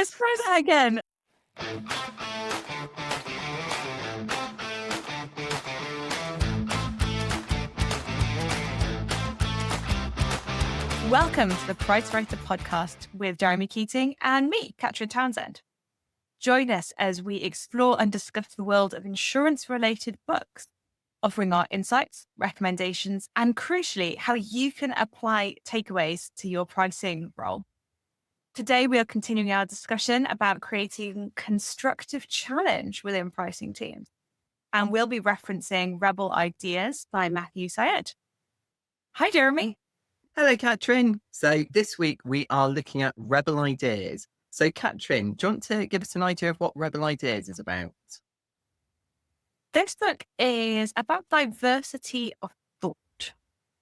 Let's try that again. Welcome to the Price Writer podcast with Jeremy Keating and me, Catrin Townsend. Join us as we explore and discuss the world of insurance-related books, offering our insights, recommendations, and crucially, how you can apply takeaways to your pricing role. Today, we are continuing our discussion about creating constructive challenge within pricing teams. And we'll be referencing Rebel Ideas by Matthew Syed. Hi, Jeremy. Hello, Catrin. So this week we are looking at Rebel Ideas. So Catrin, do you want to give us an idea of what Rebel Ideas is about? This book is about diversity of thought,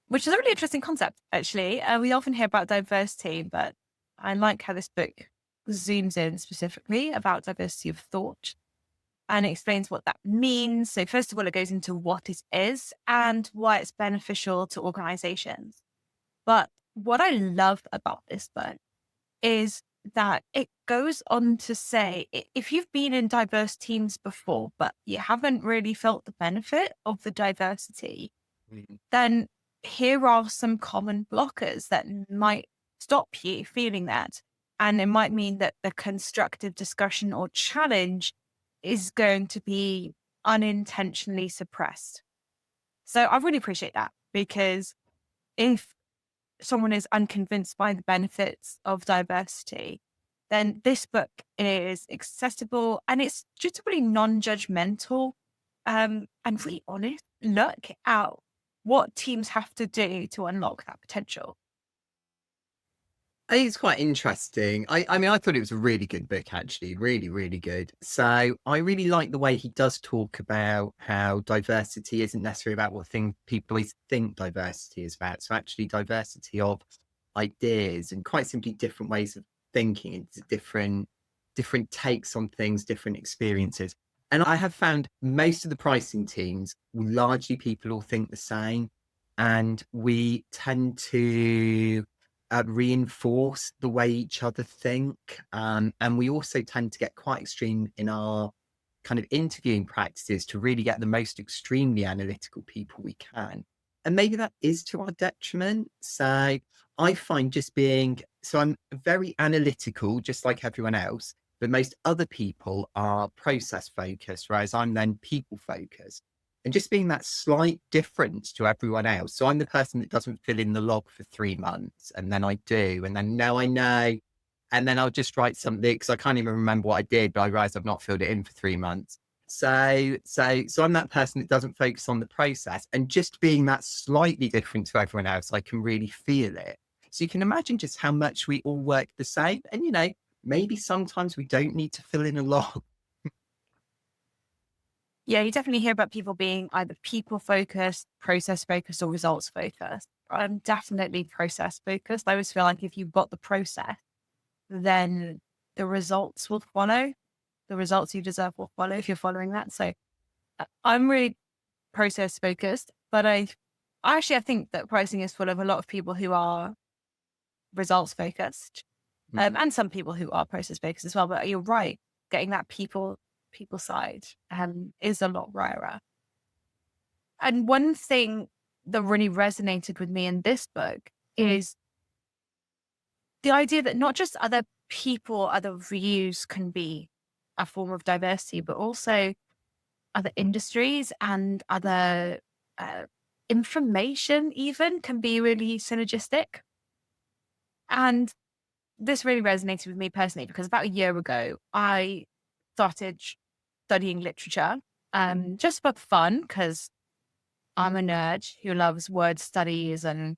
which is a really interesting concept, actually. We often hear about diversity, but I like how this book zooms in specifically about diversity of thought and explains what that means. So first of all, it goes into what it is and why it's beneficial to organizations. But what I love about this book is that it goes on to say, if you've been in diverse teams before, but you haven't really felt the benefit of the diversity, then here are some common blockers that might stop you feeling that. And it might mean that the constructive discussion or challenge is going to be unintentionally suppressed. So I really appreciate that, because if someone is unconvinced by the benefits of diversity, then this book is accessible and it's just really non-judgmental and really honest look at what teams have to do to unlock that potential. I think it's quite interesting. I mean, I thought it was a really good book, actually. Really, really good. So I really like the way he does talk about how diversity isn't necessarily about what people always think diversity is about. So actually diversity of ideas and quite simply different ways of thinking and different takes on things, different experiences. And I have found most of the pricing teams, largely people all think the same. And we tend to reinforce the way each other think. And we also tend to get quite extreme in our kind of interviewing practices to really get the most extremely analytical people we can. And maybe that is to our detriment. So I find I'm very analytical, just like everyone else, but most other people are process focused, whereas I'm then people focused. And just being that slight difference to everyone else. So I'm the person that doesn't fill in the log for 3 months, and then I do, and then now I know, and then I'll just write something because I can't even remember what I did, but I realize I've not filled it in for 3 months. So I'm that person that doesn't focus on the process, and just being that slightly different to everyone else, I can really feel it. So you can imagine just how much we all work the same, and maybe sometimes we don't need to fill in a log. Yeah, you definitely hear about people being either people focused, process focused, or results focused. I'm definitely process focused. I always feel like if you've got the process, then the results will follow. The results you deserve will follow if you're following that. So I'm really process focused, but I think that pricing is full of a lot of people who are results focused, and some people who are process focused as well. But you're right, getting that people side is a lot rarer. And one thing that really resonated with me in this book is the idea that not just other people, other views can be a form of diversity, but also other industries and other information even can be really synergistic. And this really resonated with me personally, because about a year ago, I started studying literature just for fun, because I'm a nerd who loves word studies and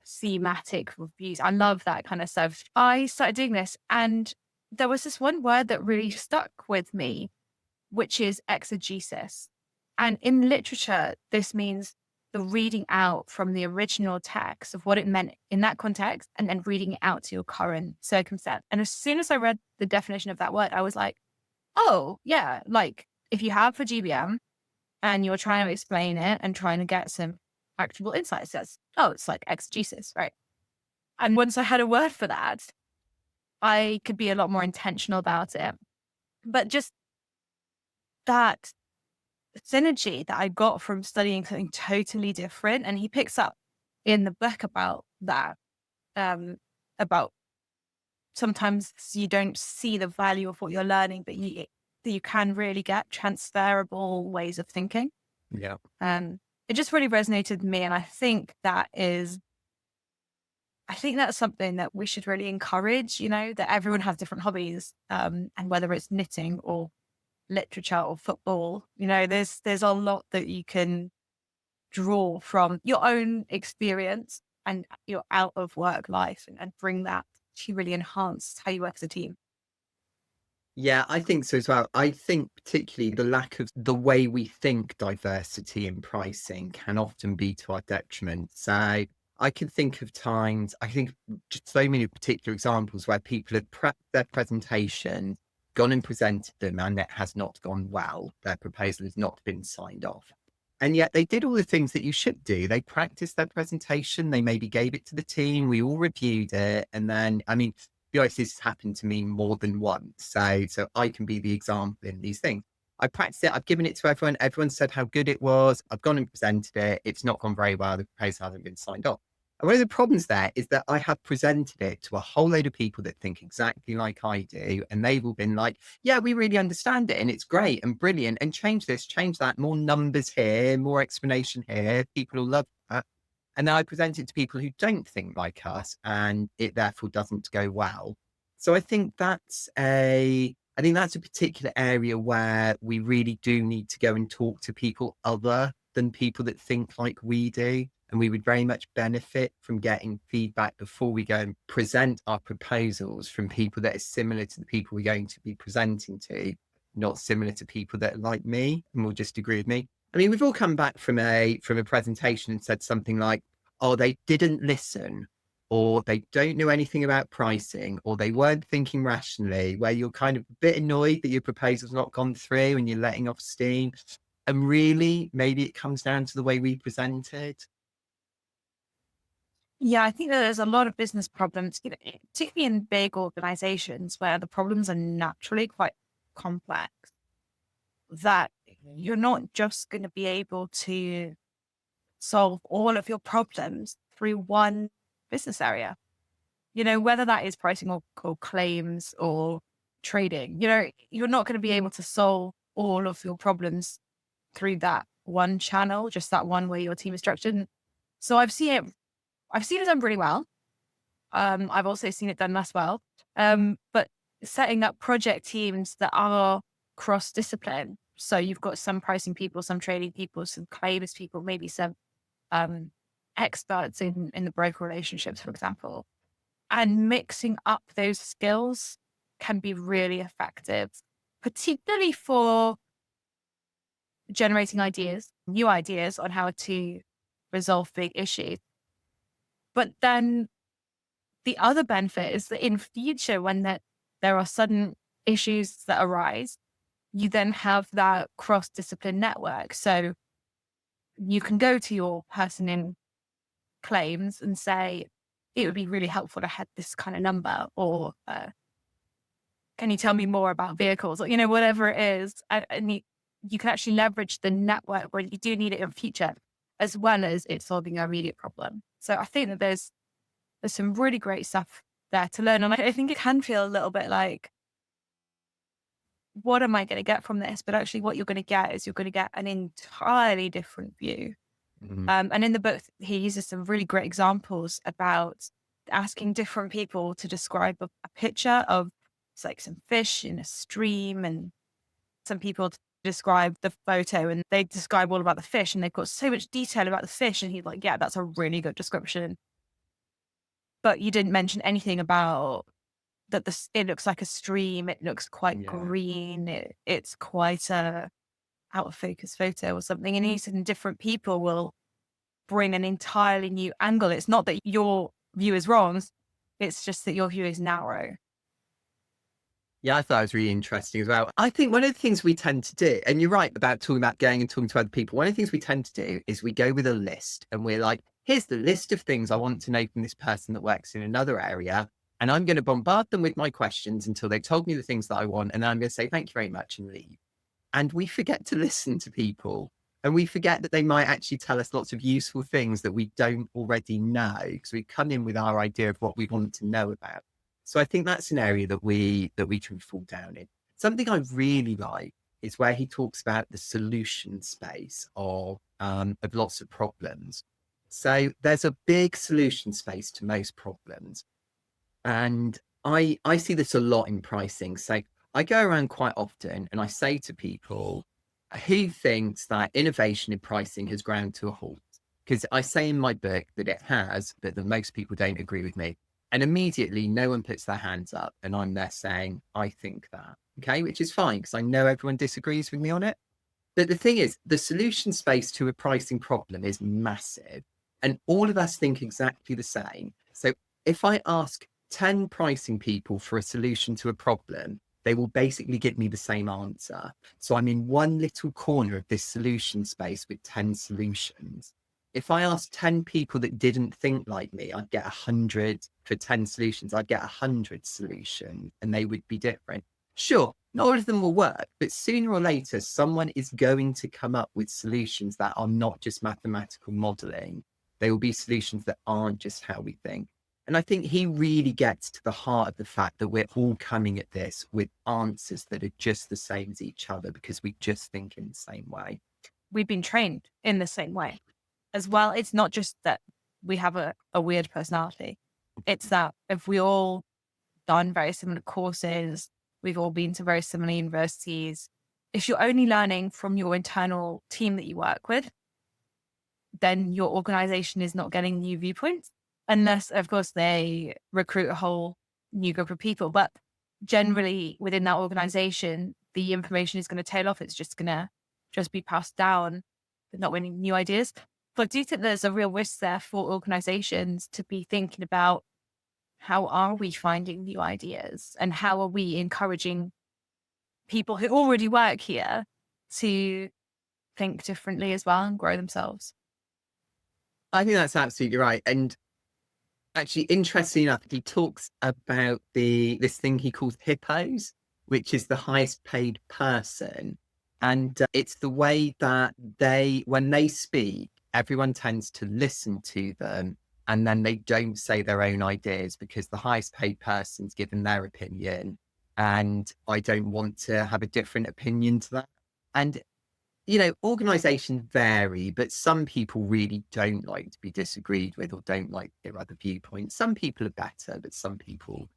thematic reviews. I love that kind of stuff. I started doing this, and there was this one word that really stuck with me, which is exegesis. And in literature, this means the reading out from the original text of what it meant in that context, and then reading it out to your current circumstance. And as soon as I read the definition of that word, I was like, oh, yeah, like if you have for GBM and you're trying to explain it and trying to get some actionable insights, it's like exegesis, right? And once I had a word for that, I could be a lot more intentional about it. But just that synergy that I got from studying something totally different. And he picks up in the book about that, about sometimes you don't see the value of what you're learning, but you can really get transferable ways of thinking. Yeah. It just really resonated with me. And I think that's something that we should really encourage, that everyone has different hobbies. And whether it's knitting or literature or football, there's a lot that you can draw from your own experience and your out of work life and bring that to really enhance how you work as a team. Yeah, I think so as well. I think particularly the lack of the way we think diversity in pricing can often be to our detriment. So I can think of times, I think just so many particular examples where people have prepped their presentation, gone and presented them, and it has not gone well. Their proposal has not been signed off. And yet they did all the things that you should do. They practiced their presentation. They maybe gave it to the team. We all reviewed it. And then, I mean, to be honest, this has happened to me more than once. So I can be the example in these things. I practiced it. I've given it to everyone. Everyone said how good it was. I've gone and presented it. It's not gone very well. The proposal hasn't been signed off. And one of the problems there is that I have presented it to a whole load of people that think exactly like I do. And they've all been like, yeah, we really understand it. And it's great and brilliant. And change this, change that, more numbers here, more explanation here. People will love that. And then I present it to people who don't think like us, and it therefore doesn't go well. So I think that's a particular area where we really do need to go and talk to people other than people that think like we do. And we would very much benefit from getting feedback before we go and present our proposals from people that are similar to the people we're going to be presenting to, not similar to people that are like me and will just agree with me. I mean, we've all come back from a presentation and said something like, oh, they didn't listen, or they don't know anything about pricing, or they weren't thinking rationally, where you're kind of a bit annoyed that your proposal's not gone through and you're letting off steam. And really, maybe it comes down to the way we presented. Yeah, I think that there's a lot of business problems, particularly in big organizations where the problems are naturally quite complex, that you're not just going to be able to solve all of your problems through one business area. Whether that is pricing or claims or trading, you're not going to be able to solve all of your problems through that one channel, just that one way your team is structured. And so I've seen it done really well. I've also seen it done less well. But setting up project teams that are cross-discipline. So you've got some pricing people, some trading people, some claims people, maybe some experts in the broker relationships, for example. And mixing up those skills can be really effective, particularly for generating new ideas on how to resolve big issues. But then the other benefit is that in future, when there are sudden issues that arise, you then have that cross-discipline network. So you can go to your person in claims and say, it would be really helpful to have this kind of number, or can you tell me more about vehicles, or, whatever it is. And you can actually leverage the network where you do need it in future, as well as it solving your immediate problem. So I think that there's some really great stuff there to learn. And I think it can feel a little bit like, what am I going to get from this? But actually what you're going to get is you're going to get an entirely different view. And in the book, he uses some really great examples about asking different people to describe a picture of, it's like some fish in a stream, and some people describe the photo and they describe all about the fish, and they've got so much detail about the fish. And he's like, yeah, that's a really good description. But you didn't mention anything about that it looks like a stream. It looks quite green. It's quite a out of focus photo or something. And he said different people will bring an entirely new angle. It's not that your view is wrong. It's just that your view is narrow. Yeah, I thought it was really interesting as well. I think one of the things we tend to do, and you're right about talking about going and talking to other people, one of the things we tend to do is we go with a list, and we're like, here's the list of things I want to know from this person that works in another area. and I'm going to bombard them with my questions until they've told me the things that I want. And then I'm going to say, thank you very much and leave. And we forget to listen to people. And we forget that they might actually tell us lots of useful things that we don't already know because we come in with our idea of what we want to know about. So I think that's an area that we can fall down in. Something I really like is where he talks about the solution space of lots of problems. So there's a big solution space to most problems. And I see this a lot in pricing. So I go around quite often and I say to people, who thinks that innovation in pricing has ground to a halt? Because I say in my book that it has, but that most people don't agree with me. And immediately no one puts their hands up and I'm there saying, I think that. Okay, which is fine because I know everyone disagrees with me on it. But the thing is, the solution space to a pricing problem is massive. And all of us think exactly the same. So if I ask 10 pricing people for a solution to a problem, they will basically give me the same answer. So I'm in one little corner of this solution space with 10 solutions. If I asked 10 people that didn't think like me, I'd get 100 for 10 solutions. I'd get 100 solutions and they would be different. Sure, not all of them will work, but sooner or later, someone is going to come up with solutions that are not just mathematical modeling. They will be solutions that aren't just how we think. And I think he really gets to the heart of the fact that we're all coming at this with answers that are just the same as each other because we just think in the same way. We've been trained in the same way as well. It's not just that we have a weird personality. It's that if we all done very similar courses, we've all been to very similar universities. If you're only learning from your internal team that you work with, then your organization is not getting new viewpoints. Unless, of course, they recruit a whole new group of people. But generally within that organization, the information is going to tail off. It's just going to just be passed down, but not winning new ideas. But I do think there's a real risk there for organizations to be thinking about how are we finding new ideas and how are we encouraging people who already work here to think differently as well and grow themselves. I think that's absolutely right. And actually, interestingly enough, he talks about this thing he calls hippos, which is the highest paid person. And it's the way that when they speak, everyone tends to listen to them and then they don't say their own ideas because the highest paid person's given their opinion. And I don't want to have a different opinion to that. And organizations vary, but some people really don't like to be disagreed with or don't like their other viewpoints. Some people are better, but some people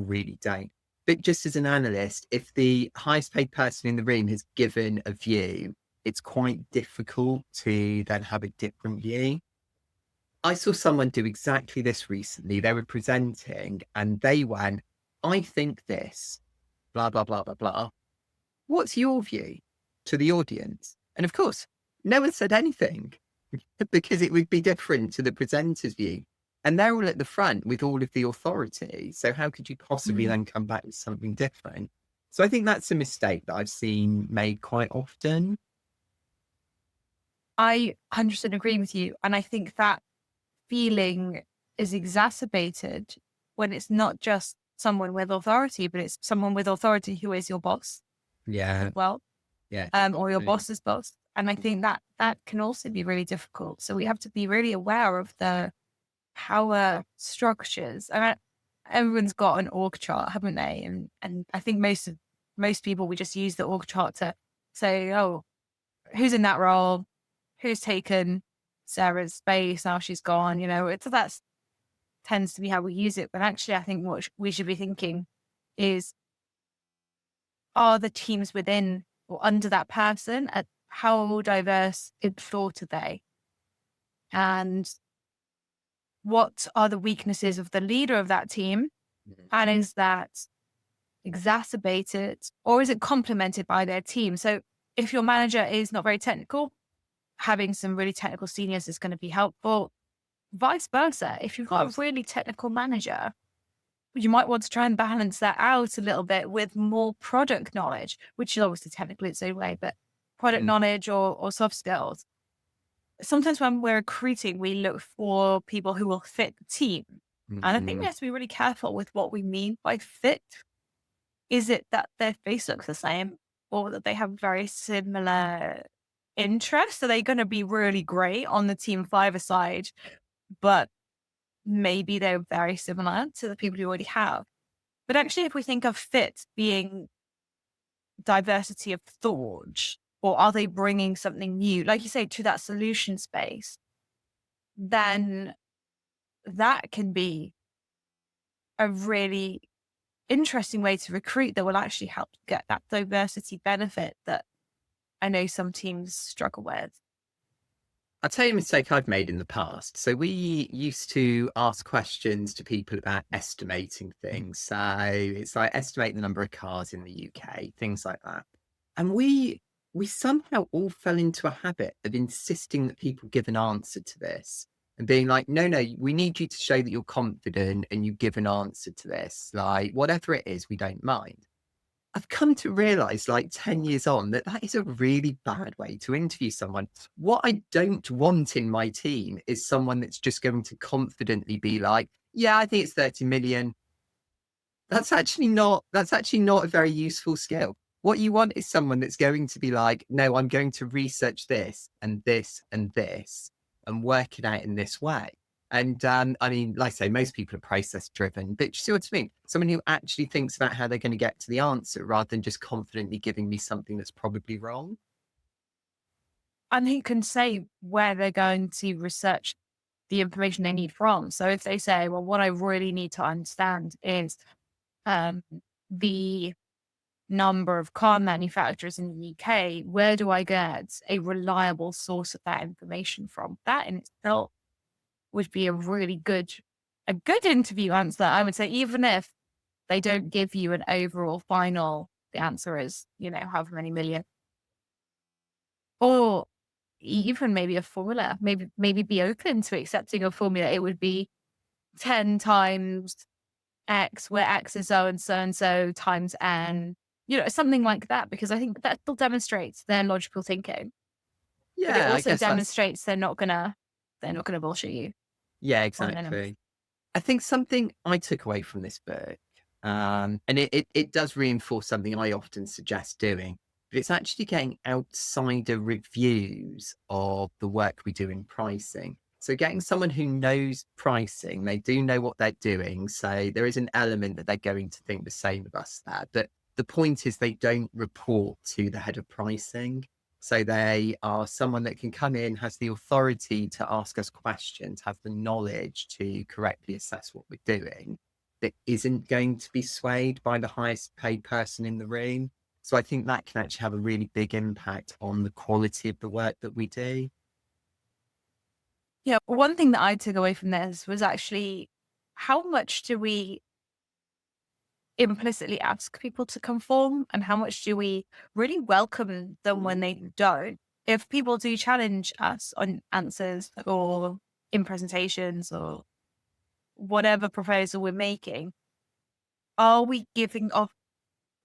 really don't. But just as an analyst, if the highest paid person in the room has given a view, it's quite difficult to then have a different view. I saw someone do exactly this recently. They were presenting and they went, I think this, blah, blah, blah, blah, blah. What's your view? To the audience. And of course, no one said anything because it would be different to the presenter's view. And they're all at the front with all of the authority. So how could you possibly then come back with something different? So I think that's a mistake that I've seen made quite often. I 100% agree with you. And I think that feeling is exacerbated when it's not just someone with authority, but it's someone with authority who is your boss. Yeah. Well, yeah. Or your boss's boss. And I think that can also be really difficult. So we have to be really aware of the power structures. And everyone's got an org chart, haven't they? And I think most people, we just use the org chart to say, oh, who's in that role? Who's taken Sarah's space? Now she's gone, that tends to be how we use it. But actually, I think what we should be thinking is, are the teams within or under that person, at how diverse in thought are they? And what are the weaknesses of the leader of that team? And is that exacerbated or is it complemented by their team? So if your manager is not very technical, having some really technical seniors is going to be helpful. Vice versa. If you've got a really technical manager, you might want to try and balance that out a little bit with more product knowledge, which is obviously technical in its own way, but product knowledge or soft skills. Sometimes when we're recruiting, we look for people who will fit the team. And I think we Mhm. have to be really careful with what we mean by fit. Is it that their face looks the same or that they have very similar interests? Are they going to be really great on the team five side, but maybe they're very similar to the people you already have? But actually, if we think of fit being diversity of thought, or are they bringing something new, like you say, to that solution space, then that can be a really interesting way to recruit that will actually help get that diversity benefit that I know some teams struggle with. I'll tell you a mistake I've made in the past. So we used to ask questions to people about estimating things. So it's like estimate the number of cars in the UK, things like that. And we somehow all fell into a habit of insisting that people give an answer to this and being like, no, no, we need you to show that you're confident and you give an answer to this. Like whatever it is, we don't mind. I've come to realize, like 10 years on, that that is a really bad way to interview someone. What I don't want in my team is someone that's just going to confidently be like, yeah, I think it's 30 million. That's actually not a very useful skill. What you want is someone that's going to be like, no, I'm going to research this and this and this and work it out in this way. And I mean, like I say, most people are process driven, but you see what I mean? Someone who actually thinks about how they're going to get to the answer rather than just confidently giving me something that's probably wrong. And who can say where they're going to research the information they need from. So if they say, well, what I really need to understand is um, the number of car manufacturers in the UK, where do I get a reliable source of that information from? That in itself would be a good interview answer. I would say, even if they don't give you an overall final, the answer is, however many million, or even maybe a formula, maybe be open to accepting a formula. It would be 10 times X, where X is so and so times N, something like that, because I think that still demonstrates their logical thinking, but it Yeah, I also guess that's, demonstrates they're not gonna bullshit you yeah, on an exactly. I think something I took away from this book, and it does reinforce something I often suggest doing, but it's actually getting outsider reviews of the work we do in pricing. So getting someone who knows pricing, they do know what they're doing. So there is an element that they're going to think the same of us there. But the point is they don't report to the head of pricing. So they are someone that can come in, has the authority to ask us questions, have the knowledge to correctly assess what we're doing, that isn't going to be swayed by the highest paid person in the room. So I think that can actually have a really big impact on the quality of the work that we do. Yeah, one thing that I took away from this was actually how much do we implicitly ask people to conform and how much do we really welcome them when they don't? If people do challenge us on answers or in presentations or whatever proposal we're making, are we giving off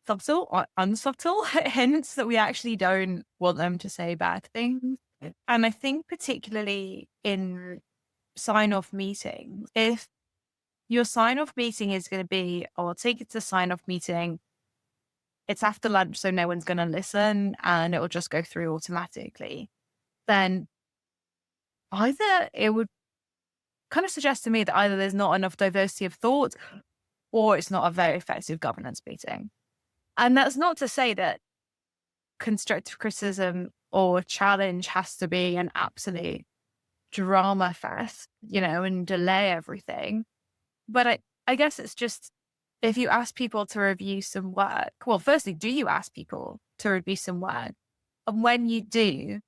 subtle or unsubtle hints that we actually don't want them to say bad things? And I think particularly in sign-off meetings, if your sign-off meeting is going to be, oh, I'll take it to sign-off meeting. It's after lunch, so no one's going to listen and it will just go through automatically. Then either it would kind of suggest to me that either there's not enough diversity of thought or it's not a very effective governance meeting. And that's not to say that constructive criticism or challenge has to be an absolute drama fest, and delay everything. But I guess it's just if you ask people to review some work, well, firstly, do you ask people to review some work? And when you do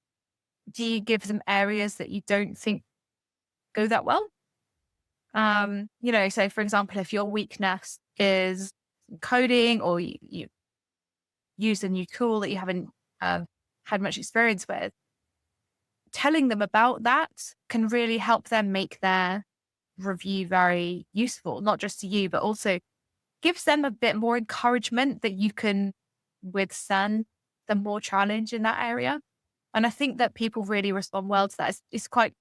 you give them areas that you don't think go that well? So for example, if your weakness is coding or you use a new tool that you haven't had much experience with, telling them about that can really help them make their review very useful, not just to you, but also gives them a bit more encouragement that you can withstand the more challenge in that area. And I think that people really respond well to that. It's quite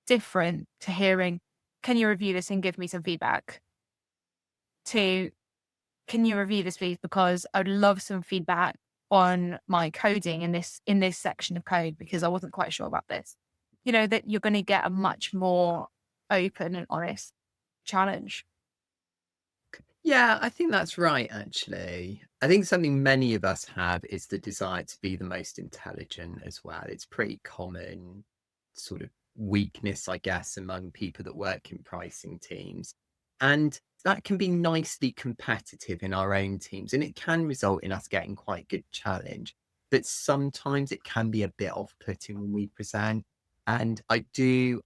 different to hearing, can you review this and give me some feedback, to can you review this please, because I would love some feedback on my coding in this section of code, because I wasn't quite sure about this. You know, that you're going to get a much more open and honest challenge. Yeah, I think that's right, actually. I think something many of us have is the desire to be the most intelligent as well. It's pretty common sort of weakness, I guess, among people that work in pricing teams. And that can be nicely competitive in our own teams, and it can result in us getting quite good challenge. But sometimes it can be a bit off-putting when we present. And I do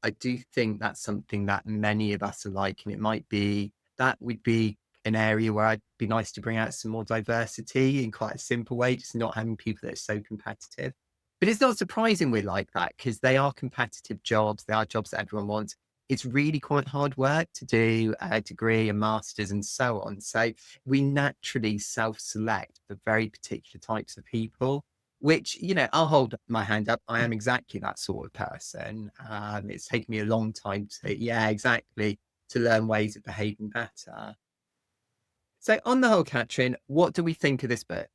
think that's something that many of us are like, and it might be that would be an area where I'd be nice to bring out some more diversity in quite a simple way, just not having people that are so competitive. But it's not surprising we're like that because they are competitive jobs. They are jobs that everyone wants. It's really quite hard work to do a degree, a master's, and so on. So we naturally self select for very particular types of people, which, I'll hold my hand up. I am exactly that sort of person. It's taken me a long time to, yeah, exactly, to learn ways of behaving better. So, on the whole, Catrin, what do we think of this book?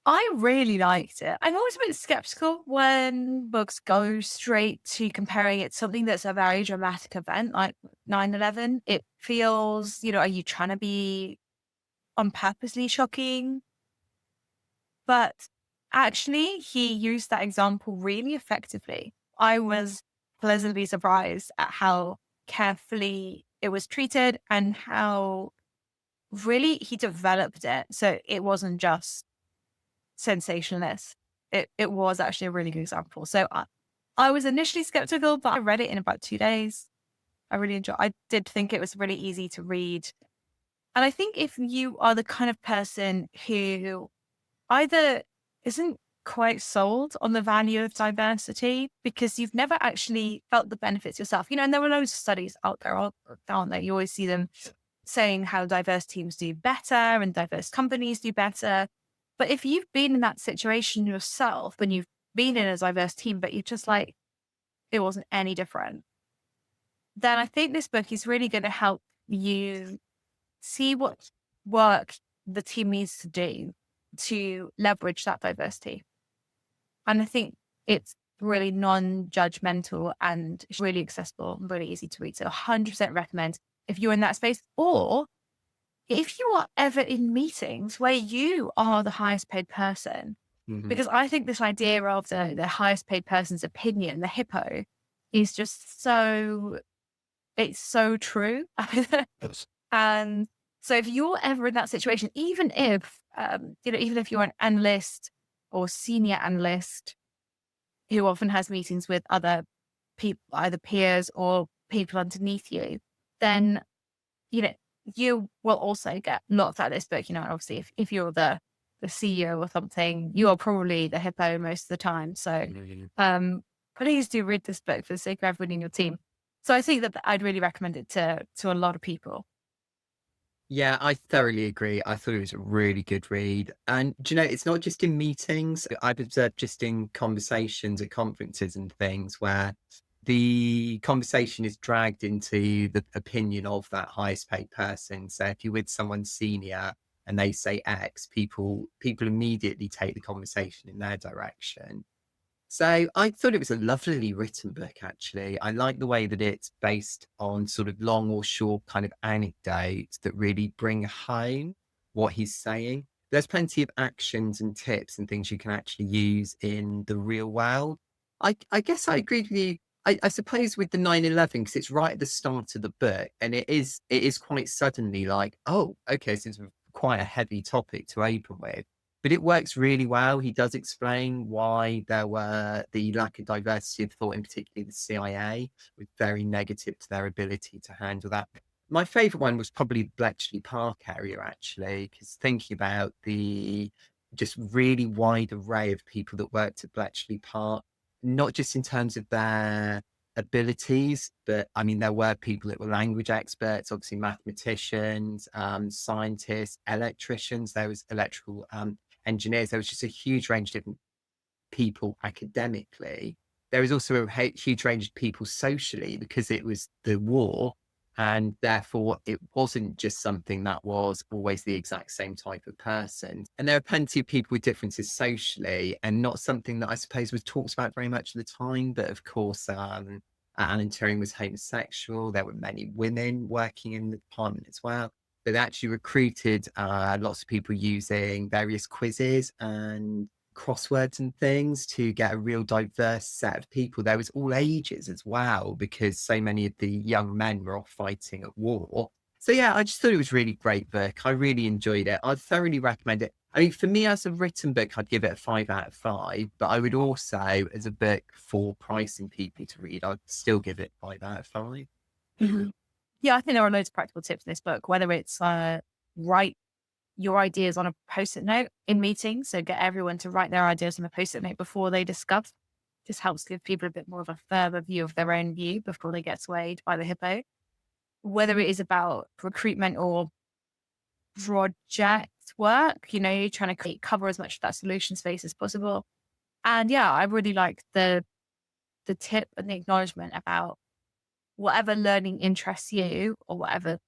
I really liked it. I'm always a bit skeptical when books go straight to comparing it to something that's a very dramatic event like 9/11. It feels, are you trying to be on purposely shocking? But actually, he used that example really effectively. I was pleasantly surprised at how carefully it was treated and how really he developed it. So it wasn't just sensationalist. It was actually a really good example. So I was initially skeptical, but I read it in about 2 days. I really enjoyed. I did think it was really easy to read, and I think if you are the kind of person who either isn't quite sold on the value of diversity because you've never actually felt the benefits yourself, and there were loads of studies out there, aren't there? You always see them saying how diverse teams do better and diverse companies do better. But if you've been in that situation yourself and you've been in a diverse team, but you're just like, it wasn't any different, then I think this book is really going to help you see what work the team needs to do to leverage that diversity. And I think it's really non-judgmental and it's really accessible and really easy to read. So 100% recommend if you're in that space, or if you are ever in meetings where you are the highest paid person, Mhm. because I think this idea of the highest paid person's opinion, the hippo, is just so, it's so true. Yes. And so if you're ever in that situation, even if, even if you're an analyst or senior analyst who often has meetings with other people, either peers or people underneath you, then, you know, you will also get lots out of this book. Obviously if you're the CEO or something, you are probably the hippo most of the time. So Mhm. please do read this book for the sake of everyone in your team. So I think that I'd really recommend it to a lot of people. Yeah, I thoroughly agree. I thought it was a really good read. And do you know, it's not just in meetings. I've observed just in conversations at conferences and things where the conversation is dragged into the opinion of that highest paid person. So if you're with someone senior and they say X, people immediately take the conversation in their direction. So I thought it was a lovely written book, actually. I like the way that it's based on sort of long or short kind of anecdotes that really bring home what he's saying. There's plenty of actions and tips and things you can actually use in the real world. I guess I agreed with you. I suppose with the 9/11, because it's right at the start of the book, and it is quite suddenly like, oh, okay, so it's quite a heavy topic to open with, but it works really well. He does explain why there were the lack of diversity of thought, in particularly the CIA, was very negative to their ability to handle that. My favorite one was probably the Bletchley Park area, actually, because thinking about the just really wide array of people that worked at Bletchley Park, not just in terms of their abilities, but I mean, there were people that were language experts, obviously mathematicians, scientists, electricians. There was electrical engineers. There was just a huge range of different people academically there was also a huge range of people socially because it was the war. And therefore, it wasn't just something that was always the exact same type of person. And there are plenty of people with differences socially, and not something that I suppose was talked about very much at the time. But of course, Alan Turing was homosexual. There were many women working in the department as well. But they actually recruited lots of people using various quizzes and crosswords and things to get a real diverse set of people. There was all ages as well, because so many of the young men were off fighting at war. So yeah, I just thought it was a really great book. I really enjoyed it. I'd thoroughly recommend it. I mean, for me as a written book, I'd give it a 5 out of 5, but I would also, as a book for pricing people to read, I'd still give it 5 out of 5. Mhm. Yeah, I think there are loads of practical tips in this book, whether it's write your ideas on a post-it note in meetings. So get everyone to write their ideas on a post-it note before they discuss. Just helps give people a bit more of a further view of their own view before they get swayed by the hippo. Whether it is about recruitment or project work, you're trying to cover as much of that solution space as possible. And yeah, I really like the tip and the acknowledgement about whatever learning interests you or whatever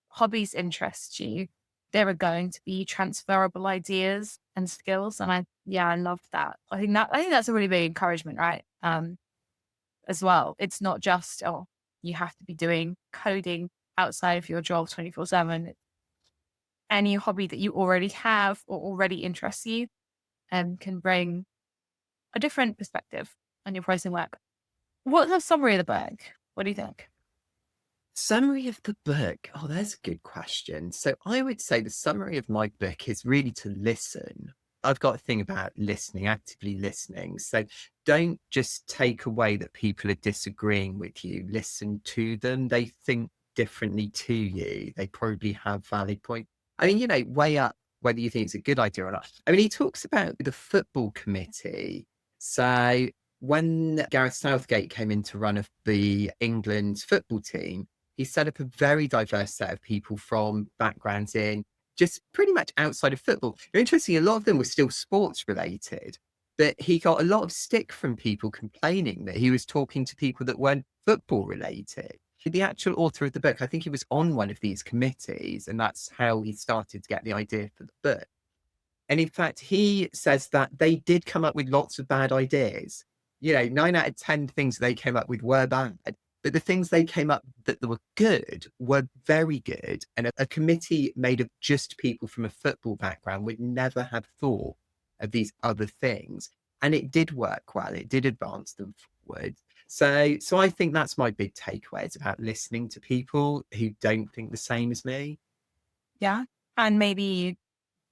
hobbies interest you, there are going to be transferable ideas and skills. And I love that. I think that's a really big encouragement, right? As well. It's not just, you have to be doing coding outside of your job 24/7. Any hobby that you already have or already interests you can bring a different perspective on your pricing work. What's the summary of the book? What do you think? Summary of the book. Oh, that's a good question. So I would say the summary of my book is really to listen. I've got a thing about listening, actively listening. So don't just take away that people are disagreeing with you. Listen to them. They think differently to you. They probably have valid points. I mean, weigh up whether you think it's a good idea or not. I mean, he talks about the football committee. So when Gareth Southgate came in to run the England football team, he set up a very diverse set of people from backgrounds in just pretty much outside of football. Interestingly, a lot of them were still sports related, but he got a lot of stick from people complaining that he was talking to people that weren't football related. The actual author of the book, I think he was on one of these committees, and that's how he started to get the idea for the book. And in fact, he says that they did come up with lots of bad ideas. 9 out of 10 things they came up with were bad. But the things they came up that were good were very good. And a committee made of just people from a football background would never have thought of these other things. And it did work well. It did advance them forward. So I think that's my big takeaway. It's about listening to people who don't think the same as me. Yeah. And maybe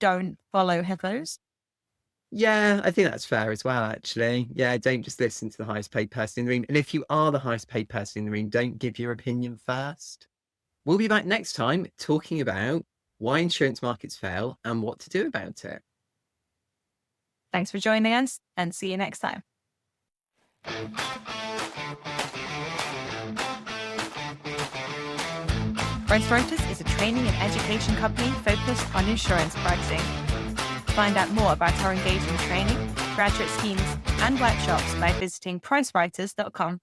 don't follow hippos. Yeah, I think that's fair as well, actually. Yeah, don't just listen to the highest paid person in the room. And if you are the highest paid person in the room, don't give your opinion first. We'll be back next time talking about why insurance markets fail and what to do about it. Thanks for joining us and see you next time. Price Writers is a training and education company focused on insurance pricing. Find out more about our engaging training, graduate schemes, and workshops by visiting pricewriters.com.